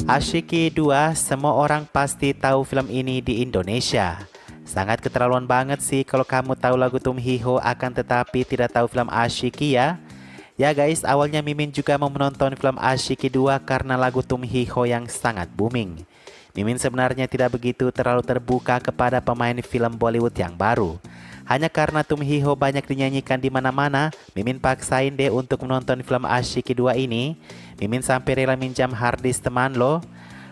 Asyiki 2, semua orang pasti tahu film ini di Indonesia. Sangat keterlaluan banget sih kalau kamu tahu lagu Tum Hi Ho akan tetapi tidak tahu film Asyiki ya. Ya guys, awalnya Mimin juga mau menonton film Asyiki 2 karena lagu Tum Hi Ho yang sangat booming. Mimin sebenarnya tidak begitu terlalu terbuka kepada pemain film Bollywood yang baru. Hanya karena Tum Hi Ho banyak dinyanyikan di mana-mana, Mimin paksain deh untuk menonton film Asyiki 2 ini. Mimin sampai rela minjam harddisk teman loh.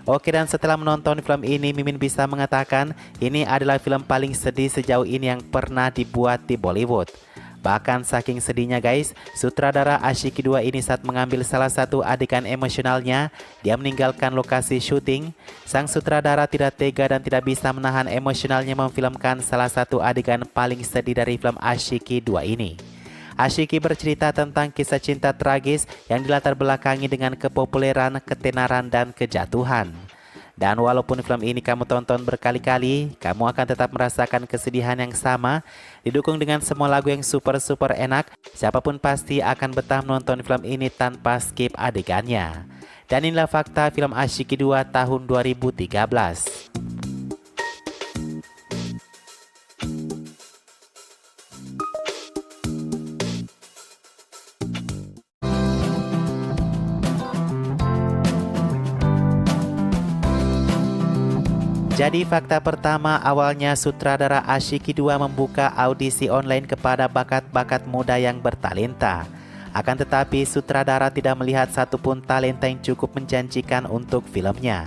Oke, dan setelah menonton film ini, Mimin bisa mengatakan ini adalah film paling sedih sejauh ini yang pernah dibuat di Bollywood. Bahkan saking sedihnya guys, sutradara Asyiki 2 ini saat mengambil salah satu adegan emosionalnya, dia meninggalkan lokasi syuting. Sang sutradara tidak tega dan tidak bisa menahan emosionalnya memfilmkan salah satu adegan paling sedih dari film Asyiki 2 ini. Asyiki bercerita tentang kisah cinta tragis yang dilatar belakangi dengan kepopuleran, ketenaran, dan kejatuhan. Dan walaupun film ini kamu tonton berkali-kali, kamu akan tetap merasakan kesedihan yang sama. Didukung dengan semua lagu yang super enak, siapapun pasti akan betah menonton film ini tanpa skip adegannya. Dan inilah fakta film Asyiki 2 tahun 2013. Jadi fakta pertama, awalnya sutradara Asyiki 2 membuka audisi online kepada bakat-bakat muda yang bertalenta. Akan tetapi sutradara tidak melihat satupun talenta yang cukup menjanjikan untuk filmnya.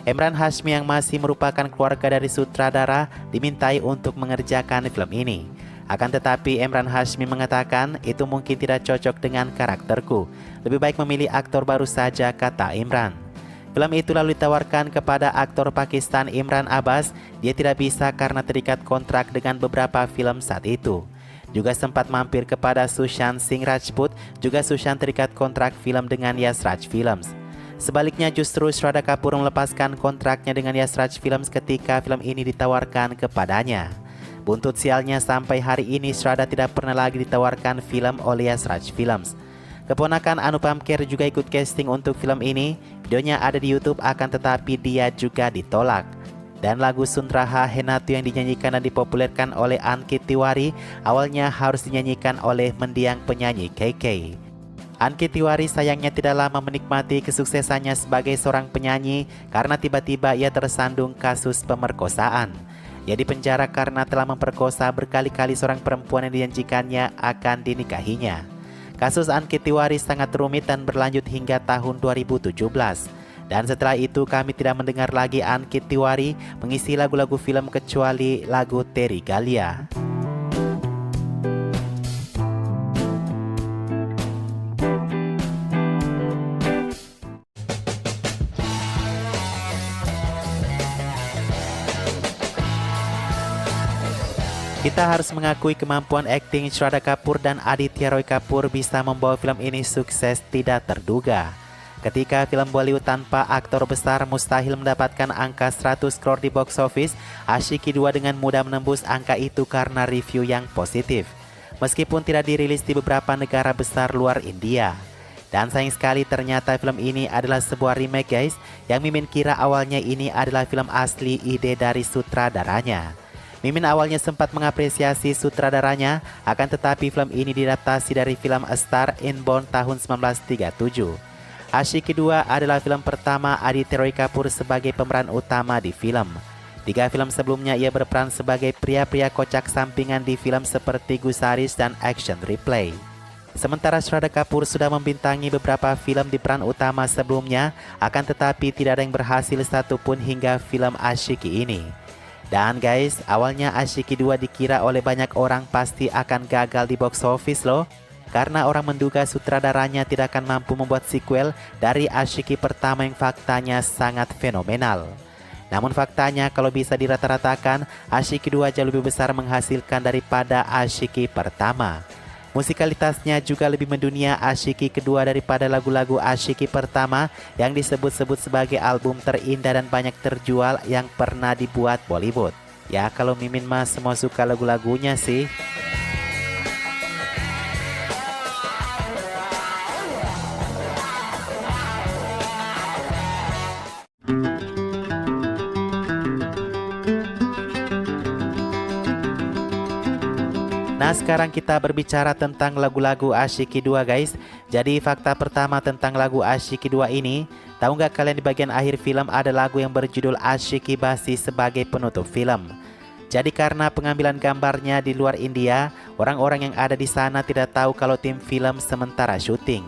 Emran Hashmi yang masih merupakan keluarga dari sutradara dimintai untuk mengerjakan film ini. Akan tetapi Emran Hashmi mengatakan itu mungkin tidak cocok dengan karakterku. Lebih baik memilih aktor baru saja, kata Imran. Film itu lalu ditawarkan kepada aktor Pakistan Imran Abbas. Dia tidak bisa karena terikat kontrak dengan beberapa film saat itu. Juga sempat mampir kepada Sushant Singh Rajput, juga Sushant terikat kontrak film dengan Yash Raj Films. Sebaliknya justru Shraddha Kapoor melepaskan kontraknya dengan Yash Raj Films ketika film ini ditawarkan kepadanya. Buntut sialnya sampai hari ini Shraddha tidak pernah lagi ditawarkan film oleh Yash Raj Films. Keponakan Anupam Kher juga ikut casting untuk film ini. Videonya ada di YouTube akan tetapi dia juga ditolak. Dan lagu Sundraha Henatu yang dinyanyikan dan dipopulerkan oleh Ankit Tiwari awalnya harus dinyanyikan oleh mendiang penyanyi KK. Ankit Tiwari sayangnya tidak lama menikmati kesuksesannya sebagai seorang penyanyi karena tiba-tiba ia tersandung kasus pemerkosaan. Ia dipenjara karena telah memperkosa berkali-kali seorang perempuan yang dijanjikannya akan dinikahinya. Kasus Ankit Tiwari sangat rumit dan berlanjut hingga tahun 2017. Dan setelah itu kami tidak mendengar lagi Ankit Tiwari mengisi lagu-lagu film kecuali lagu Teri Galia. Kita harus mengakui kemampuan akting Shraddha Kapoor dan Aditya Roy Kapoor bisa membawa film ini sukses tidak terduga. Ketika film Bollywood tanpa aktor besar mustahil mendapatkan angka 100 crore di box office, Asyiki 2 dengan mudah menembus angka itu karena review yang positif. Meskipun tidak dirilis di beberapa negara besar luar India. Dan sayang sekali ternyata film ini adalah sebuah remake guys, yang Mimin kira awalnya ini adalah film asli ide dari sutradaranya. Mimin awalnya sempat mengapresiasi sutradaranya, akan tetapi film ini diadaptasi dari film A Star is Born tahun 1937. Asyiki 2 adalah film pertama Aditya Roy Kapoor sebagai pemeran utama di film. 3 film sebelumnya ia berperan sebagai pria-pria kocak sampingan di film seperti Gusaris dan Action Replay. Sementara Shraddha Kapoor sudah membintangi beberapa film di peran utama sebelumnya, akan tetapi tidak ada yang berhasil satupun hingga film Asyiki ini. Dan guys, awalnya Asyiki 2 dikira oleh banyak orang pasti akan gagal di box office loh. Karena orang menduga sutradaranya tidak akan mampu membuat sequel dari Asyiki pertama yang faktanya sangat fenomenal. Namun faktanya kalau bisa dirata-ratakan, Asyiki 2 jauh lebih besar menghasilkan daripada Asyiki pertama. Musikalitasnya juga lebih mendunia Asyiki kedua daripada lagu-lagu Asyiki pertama yang disebut-sebut sebagai album terindah dan banyak terjual yang pernah dibuat Bollywood. Ya kalau Mimin mah semua suka lagu-lagunya sih. Nah, sekarang kita berbicara tentang lagu-lagu Asyiki 2 guys. Jadi fakta pertama tentang lagu Asyiki 2 ini, tahu nggak kalian di bagian akhir film ada lagu yang berjudul Asyiki Basi sebagai penutup film. Jadi karena pengambilan gambarnya di luar India, orang-orang yang ada di sana tidak tahu kalau tim film sementara syuting.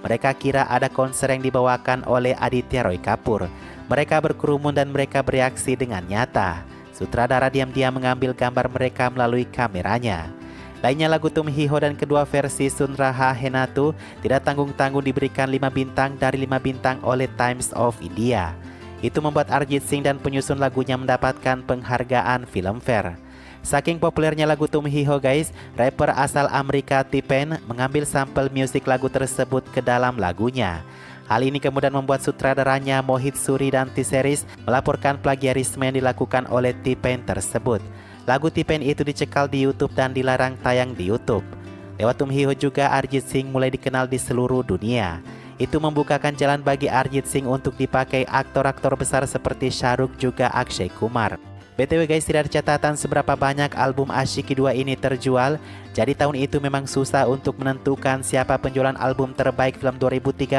Mereka kira ada konser yang dibawakan oleh Aditya Roy Kapoor. Mereka berkerumun dan mereka bereaksi dengan nyata. Sutradara diam-diam mengambil gambar mereka melalui kameranya. Lainnya lagu Tum Hi Ho dan kedua versi Sun Raha Henatu tidak tanggung-tanggung diberikan 5 bintang dari 5 bintang oleh Times of India. Itu membuat Arijit Singh dan penyusun lagunya mendapatkan penghargaan Filmfare. Saking populernya lagu Tum Hi Ho guys, rapper asal Amerika T-Pain mengambil sampel musik lagu tersebut ke dalam lagunya. Hal ini kemudian membuat sutradaranya Mohit Suri dan T-Series melaporkan plagiarisme yang dilakukan oleh T-Pain tersebut. Lagu T-Pain itu dicekal di YouTube dan dilarang tayang di YouTube. Lewat Tum Hi Ho juga Arijit Singh mulai dikenal di seluruh dunia. Itu membukakan jalan bagi Arijit Singh untuk dipakai aktor-aktor besar seperti Shah Rukh juga Akshay Kumar. BTW guys, tidak ada catatan seberapa banyak album Asyiki 2 ini terjual. Jadi tahun itu memang susah untuk menentukan siapa penjualan album terbaik film 2013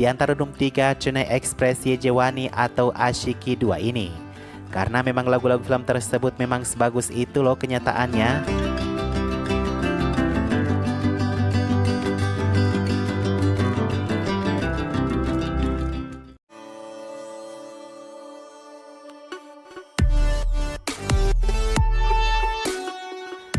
di antara Dum 3, Chennai Express, Ye Jawani atau Asyiki 2 ini. Karena memang lagu-lagu film tersebut memang sebagus itu loh kenyataannya.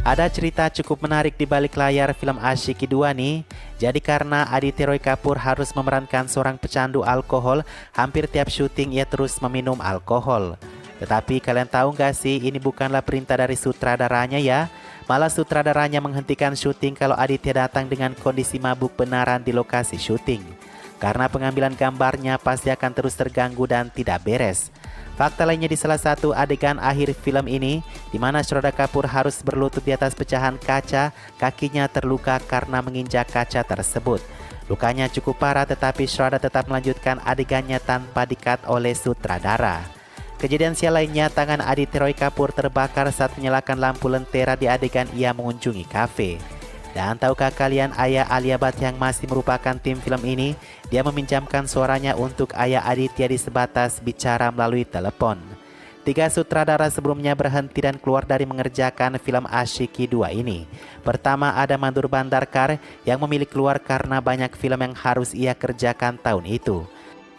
Ada cerita cukup menarik di balik layar film Asyiki 2 nih. Jadi karena Aditya Roy Kapoor harus memerankan seorang pecandu alkohol, hampir tiap syuting ia terus meminum alkohol. Tetapi kalian tahu nggak sih, ini bukanlah perintah dari sutradaranya ya. Malah sutradaranya menghentikan syuting kalau Aditya datang dengan kondisi mabuk benaran di lokasi syuting. Karena pengambilan gambarnya pasti akan terus terganggu dan tidak beres. Fakta lainnya di salah satu adegan akhir film ini, di mana Shraddha Kapoor harus berlutut di atas pecahan kaca, kakinya terluka karena menginjak kaca tersebut. Lukanya cukup parah tetapi Shraddha tetap melanjutkan adegannya tanpa di-cut oleh sutradara. Kejadian sial lainnya, tangan Aditya Roy Kapoor terbakar saat menyalakan lampu lentera di adegan ia mengunjungi kafe. Dan tahukah kalian ayah Alia Bhatt yang masih merupakan tim film ini, dia meminjamkan suaranya untuk ayah Aditya di sebatas bicara melalui telepon. 3 sutradara sebelumnya berhenti dan keluar dari mengerjakan film Asyiki 2 ini. Pertama ada Madhur Bhandarkar yang memilih keluar karena banyak film yang harus ia kerjakan tahun itu.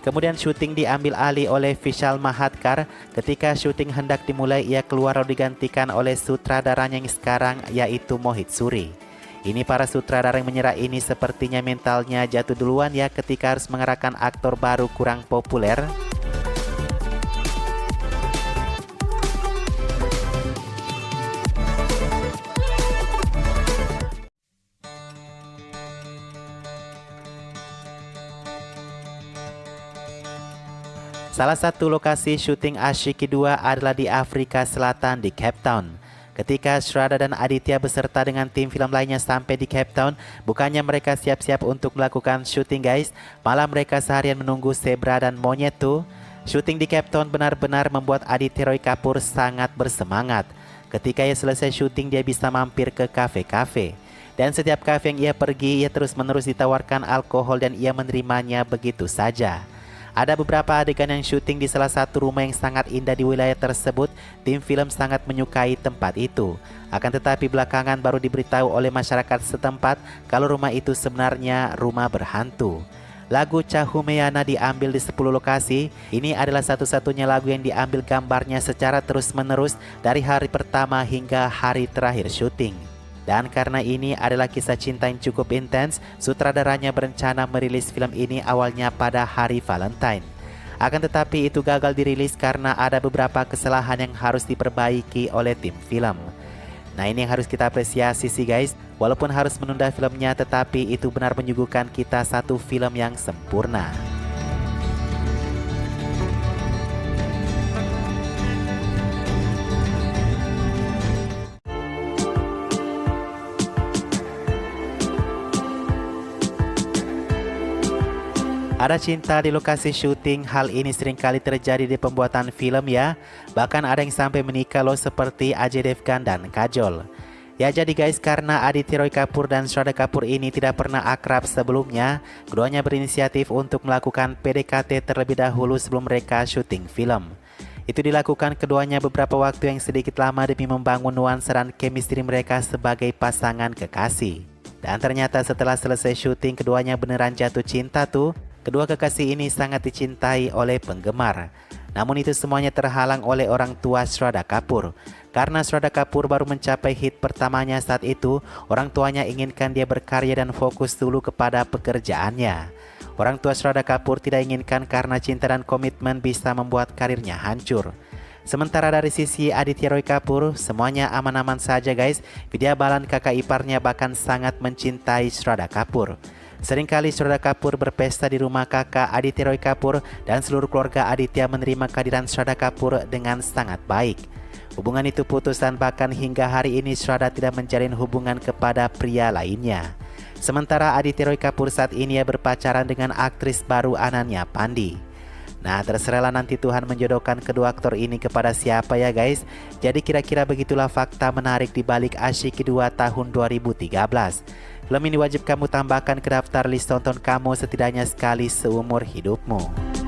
Kemudian syuting diambil alih oleh Vishal Mahatkar. Ketika syuting hendak dimulai, ia keluar lalu digantikan oleh sutradaranya yang sekarang yaitu Mohit Suri. Ini para sutradara yang menyerah ini sepertinya mentalnya jatuh duluan ya ketika harus mengerahkan aktor baru kurang populer. Salah satu lokasi syuting Asyiki 2 adalah di Afrika Selatan di Cape Town. Ketika Shraddha dan Aditya beserta dengan tim film lainnya sampai di Cape Town, bukannya mereka siap-siap untuk melakukan syuting guys, malah mereka seharian menunggu zebra dan monyet tuh. Syuting di Cape Town benar-benar membuat Aditya Roy Kapoor sangat bersemangat. Ketika ia selesai syuting, dia bisa mampir ke kafe-kafe. Dan setiap kafe yang ia pergi, ia terus-menerus ditawarkan alkohol dan ia menerimanya begitu saja. Ada beberapa adegan yang syuting di salah satu rumah yang sangat indah di wilayah tersebut. Tim film sangat menyukai tempat itu. Akan tetapi belakangan baru diberitahu oleh masyarakat setempat kalau rumah itu sebenarnya rumah berhantu. Lagu Cahumeyana diambil di 10 lokasi. Ini adalah satu-satunya lagu yang diambil gambarnya secara terus-menerus dari hari pertama hingga hari terakhir syuting. Dan karena ini adalah kisah cinta yang cukup intens, sutradaranya berencana merilis film ini awalnya pada hari Valentine. Akan tetapi itu gagal dirilis karena ada beberapa kesalahan yang harus diperbaiki oleh tim film. Nah, ini yang harus kita apresiasi sih guys. Walaupun harus menunda filmnya, tetapi itu benar menyuguhkan kita satu film yang sempurna. Ada cinta di lokasi syuting, hal ini seringkali terjadi di pembuatan film ya. Bahkan ada yang sampai menikah loh seperti Ajay Devgan dan Kajol. Ya jadi guys, karena Aditya Roy Kapoor dan Shraddha Kapoor ini tidak pernah akrab sebelumnya, keduanya berinisiatif untuk melakukan PDKT terlebih dahulu sebelum mereka syuting film. Itu dilakukan keduanya beberapa waktu yang sedikit lama demi membangun nuansa dan chemistry mereka sebagai pasangan kekasih. Dan ternyata setelah selesai syuting, keduanya beneran jatuh cinta tuh. Kedua kekasih ini sangat dicintai oleh penggemar. Namun itu semuanya terhalang oleh orang tua Shraddha Kapoor. Karena Shraddha Kapoor baru mencapai hit pertamanya saat itu, orang tuanya inginkan dia berkarya dan fokus dulu kepada pekerjaannya. Orang tua Shraddha Kapoor tidak inginkan karena cinta dan komitmen bisa membuat karirnya hancur. Sementara dari sisi Aditya Roy Kapoor, semuanya aman-aman saja guys. Vidya Balan kakak iparnya bahkan sangat mencintai Shraddha Kapoor. Seringkali Shraddha Kapoor berpesta di rumah kakak Aditya Roy Kapoor dan seluruh keluarga Aditya menerima kehadiran Shraddha Kapoor dengan sangat baik. Hubungan itu putus dan bahkan hingga hari ini Shraddha tidak menjalin hubungan kepada pria lainnya. Sementara Aditya Roy Kapoor saat ini berpacaran dengan aktris baru Ananya Pandi. Nah, terserahlah nanti Tuhan menjodohkan kedua aktor ini kepada siapa ya guys. Jadi kira-kira begitulah fakta menarik di balik Asyik 2 tahun 2013. Film ini wajib kamu tambahkan ke daftar list tonton kamu setidaknya sekali seumur hidupmu.